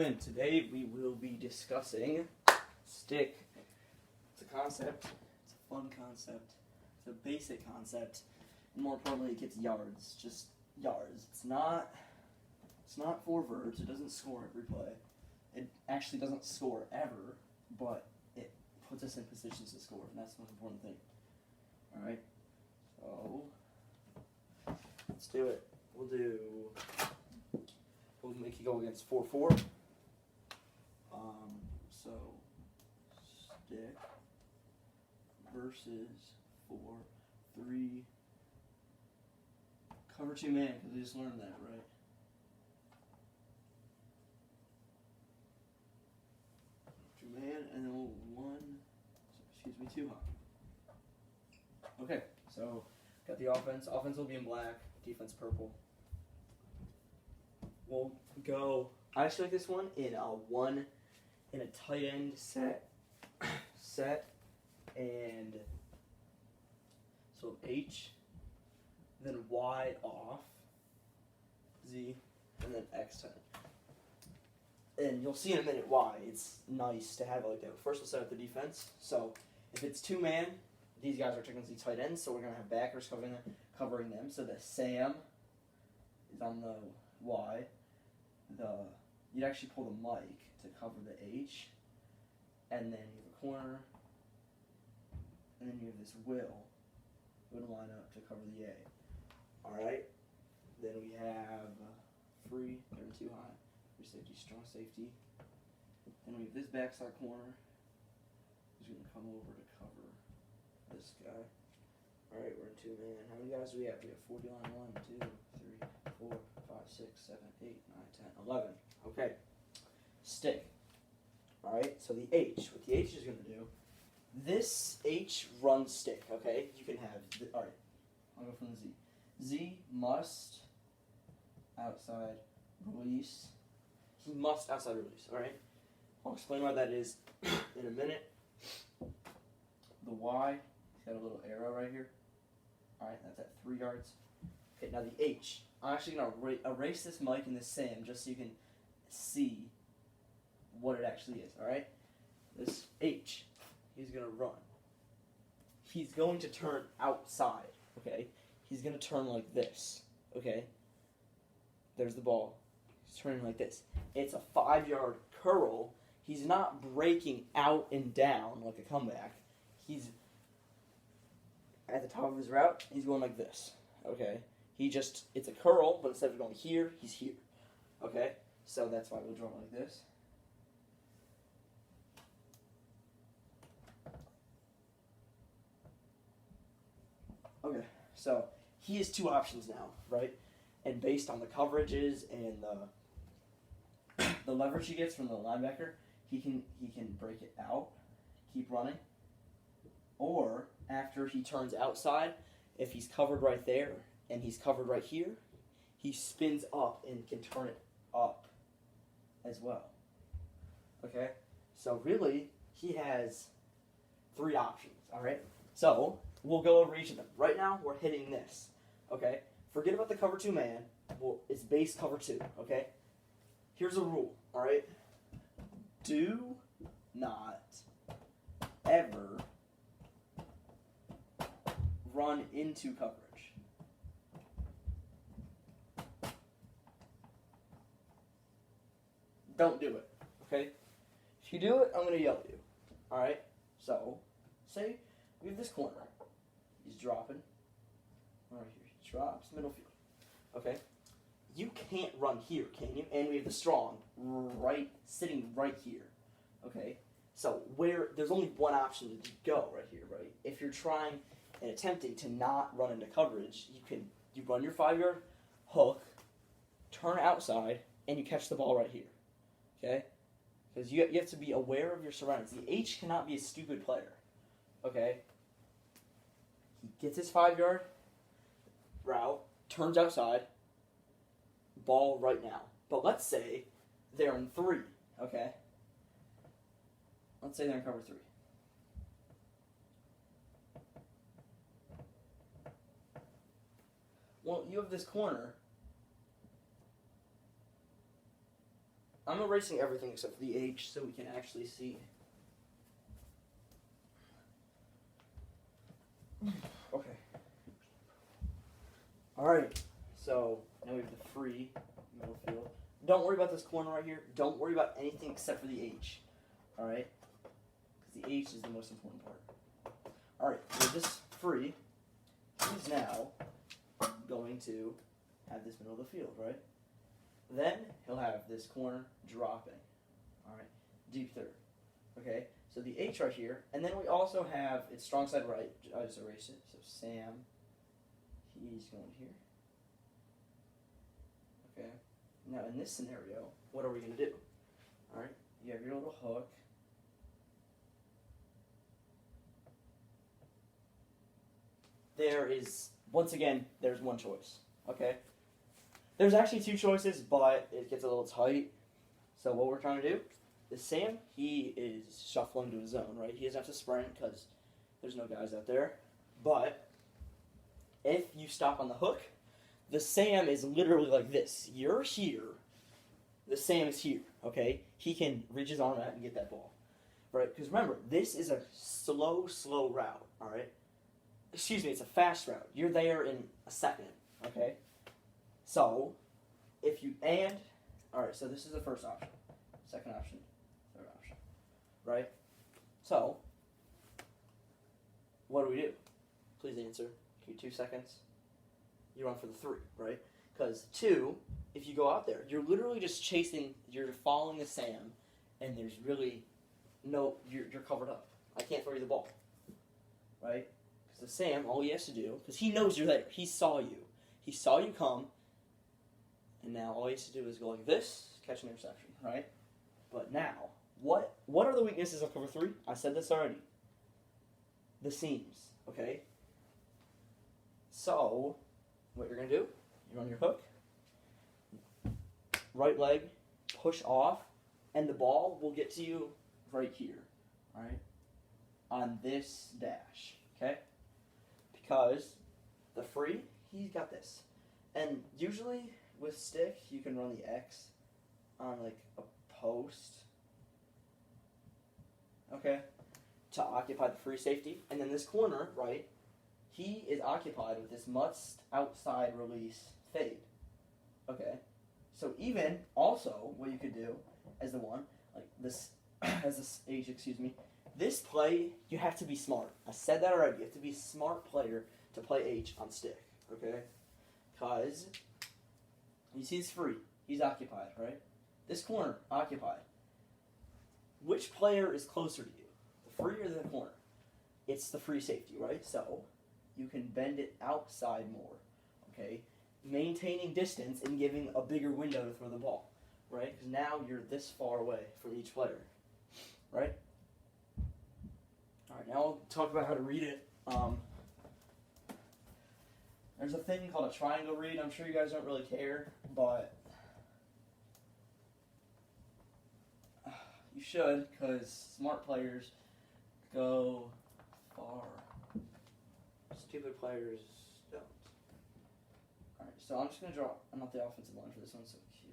gentlemen, today we will be discussing stick. It's a concept, it's a fun concept, it's a basic concept, and more importantly it gets yards, just yards. It's not 4 verbs, it doesn't score every play. It actually doesn't score ever, but it puts us in positions to score, and that's the most important thing. Alright, so let's do it. We'll make you go against 4-4. So stick versus 4-3. Cover 2 man, because we just learned that, right? Two man, and then 2 high. Okay, so got the offense. Offense will be in black, defense purple. We'll go. I actually like this one in a tight end set, and so H, then Y off, Z, and then X tight. And you'll see in a minute why it's nice to have it like that. First, we'll set up the defense. So if it's 2 man, these guys are technically tight ends, so we're gonna have backers covering them. So the Sam is on the Y. You'd actually pull the mic to cover the H, and then you have a corner, and then you have this Will would line up to cover the A. Alright, then we have free, they're 2 high, free safety, strong safety. Then we have this backside corner who's going to come over to cover this guy. Alright, we're in 2 man. How many guys do we have? We have 4 D line, 1, 2, 3, 4, 5, 6, 7, 8, 9, 10, 11. Okay. Stick. Alright, so the H. What the H is going to do, this H runs stick, okay? You can have, alright, I'll go from the Z. Z must outside release. He must outside release, alright? I'll explain why that is in a minute. The Y, he's got a little arrow right here. Alright, that's at 3 yards. Okay, now the H. I'm actually going to erase this mic and this Sam just so you can see what it actually is, alright? This H, he's going to run. He's going to turn outside, okay? He's going to turn like this, okay? There's the ball. He's turning like this. It's a 5-yard curl. He's not breaking out and down like a comeback. He's at the top of his route, he's going like this, okay? It's a curl, but instead of going here, he's here, okay? So that's why we'll draw like this. Okay, so he has 2 options now, right? And based on the coverages and the leverage he gets from the linebacker, he can break it out, keep running, or after he turns outside, if he's covered right there and he's covered right here, he spins up and can turn it up as well. Okay? So really, he has 3 options, alright? So, we'll go over each of them. Right now, we're hitting this, okay? Forget about the cover 2 man. It's base cover 2, okay? Here's a rule, alright? Do not ever run into coverage. Don't do it, okay? If you do it, I'm going to yell at you, alright? So, say we have this corner. He's dropping. Right here. He drops, middle field. Okay? You can't run here, can you? And we have the strong sitting right here. Okay? So there's only one option to go right here, right? If you're trying and attempting to not run into coverage, you run your 5-yard hook, turn outside, and you catch the ball right here. Okay? Because you have to be aware of your surroundings. The H cannot be a stupid player. Okay? He gets his 5-yard route, turns outside, ball right now. But let's say they're in 3, okay? Let's say they're in cover 3. Well, you have this corner I'm erasing everything except for the H so we can actually see. Okay. Alright, so now we have the free middle field. Don't worry about this corner right here. Don't worry about anything except for the H. Alright? Because the H is the most important part. Alright, with this free, he's now going to have this middle of the field, right? Then he'll have this corner dropping. Alright, deep third. Okay, so the H right here, and then we also have its strong side right. I just erased it. So Sam, he's going here. Okay, now in this scenario, what are we going to do? Alright, you have your little hook. There is, once again, there's one choice. Okay? There's actually two choices, but it gets a little tight. So what we're trying to do is Sam, he is shuffling to his zone, right? He doesn't have to sprint because there's no guys out there. But if you stop on the hook, the Sam is literally like this. You're here. The Sam is here, okay? He can reach his arm out and get that ball, right? Because remember, this is a slow route, all right? Excuse me, it's a fast route. You're there in a second, okay? So, if you alright, so this is the first option, second option, third option, right? So, what do? Please answer. Give me 2 seconds. You run for the 3, right? Because 2, if you go out there, you're literally just chasing, you're following the Sam, and there's really no, you're covered up. I can't throw you the ball, right? Because the Sam, all he has to do, because he knows you're there, he saw you come, and now all he has to do is go like this, catch an interception, right? But now, what are the weaknesses of cover 3? I said this already. The seams, okay? So, what you're going to do, you run your hook, right leg, push off, and the ball will get to you right here, right? On this dash, okay? Because the free, he's got this. And usually with stick, you can run the X on like a post, okay, to occupy the free safety. And then this corner, right, he is occupied with this must outside release fade, okay? So even, also, what you could do as the one, like this, as this H, excuse me, this play, you have to be smart. I said that already. You have to be a smart player to play H on stick, okay? Because you see he's free. He's occupied, right? This corner, occupied. Which player is closer to you? The free or the corner? It's the free safety, right? So you can bend it outside more, okay? Maintaining distance and giving a bigger window to throw the ball, right? Because now you're this far away from each player, right? All right, now we'll talk about how to read it. There's a thing called a triangle read. I'm sure you guys don't really care, but you should, because smart players go far. Stupid players don't. All right, so I'm just going to draw, I'm not the offensive line for this one, so Q.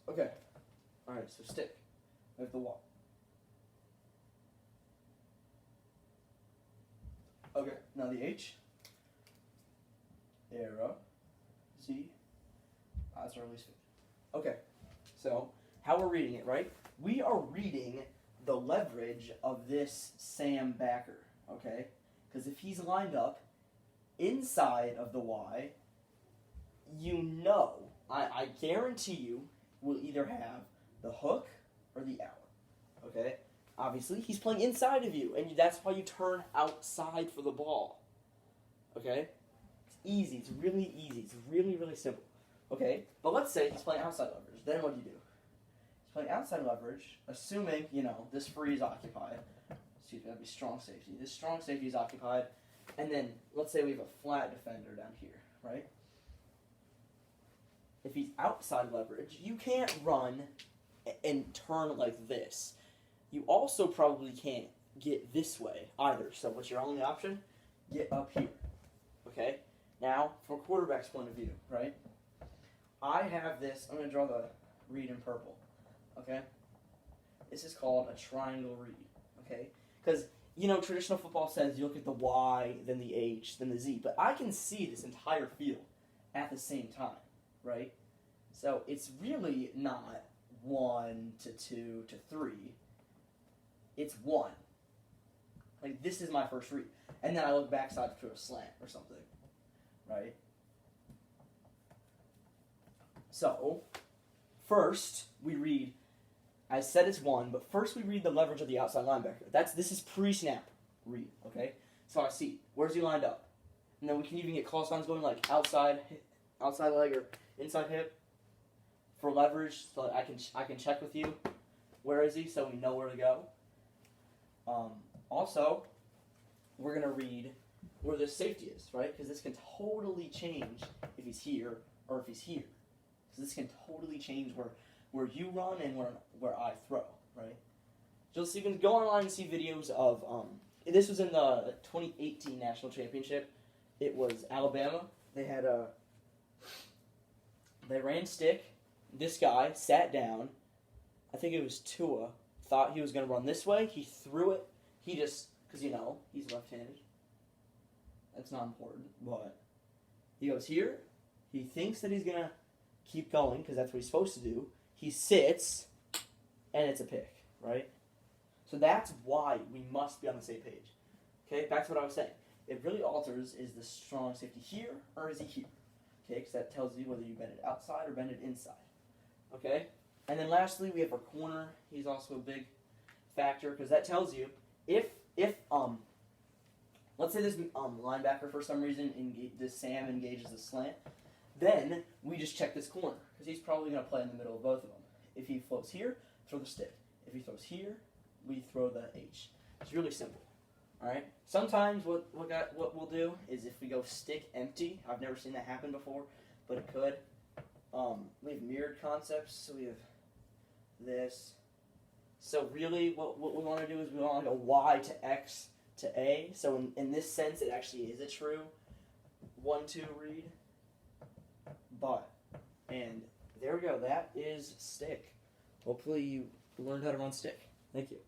Okay. All right, so stick. We have the wall. Okay, now the H. Arrow. Z. That's our release fade. Okay, so how we're reading it, right? We are reading the leverage of this Sam backer, okay? Because if he's lined up inside of the Y, you know, I guarantee you, will either have the hook or the out, okay? Obviously, he's playing inside of you, and that's why you turn outside for the ball, okay? It's easy. It's really easy. It's really, really simple, okay? But let's say he's playing outside leverage. Then what do? He's playing outside leverage, assuming, you know, this free is occupied. Excuse me, that'd be strong safety. This strong safety is occupied, and then let's say we have a flat defender down here, right? If he's outside leverage, you can't run and turn like this. You also probably can't get this way either. So what's your only option? Get up here, okay? Now, from a quarterback's point of view, right? I have this. I'm going to draw the read in purple. Okay? This is called a triangle read. Okay? Because, traditional football says you look at the Y, then the H, then the Z. But I can see this entire field at the same time, right? So it's really not 1 to 2 to 3. It's 1. Like, this is my first read. And then I look backside to a slant or something, right? So, first we read, I said it's 1, but first we read the leverage of the outside linebacker. This is pre-snap read, okay? So I see, where's he lined up? And then we can even get call signs going like outside leg or inside hip for leverage, so that I can check with you. Where is he? So we know where to go. Also, we're gonna read where the safety is, right? Because this can totally change if he's here or if he's here. So this can totally change where you run and where I throw, right? So you can go online and see videos of this was in the 2018 national championship. It was Alabama. They ran stick. This guy sat down. I think it was Tua. Thought he was going to run this way. He threw it. He just, because he's left-handed. That's not important. But he goes here. He thinks that he's going to keep going because that's what he's supposed to do. He sits, and it's a pick, right? So that's why we must be on the same page. Okay, back to what I was saying. It really alters, is the strong safety here or is he here? Okay, because that tells you whether you bend it outside or bend it inside. Okay? And then lastly, we have our corner. He's also a big factor because that tells you if let's say this linebacker for some reason this Sam engages the slant, then we just check this corner because he's probably going to play in the middle of both of them. If he floats here, throw the stick. If he throws here, we throw the H. It's really simple. All right. Sometimes what we'll do is if we go stick empty. I've never seen that happen before, but it could. We have mirrored concepts. So we have this. So really, what we want to do is we want to go Y to X to A. So in this sense, it actually is a true 1-2 read. And there we go. That is stick. Hopefully you learned how to run stick. Thank you.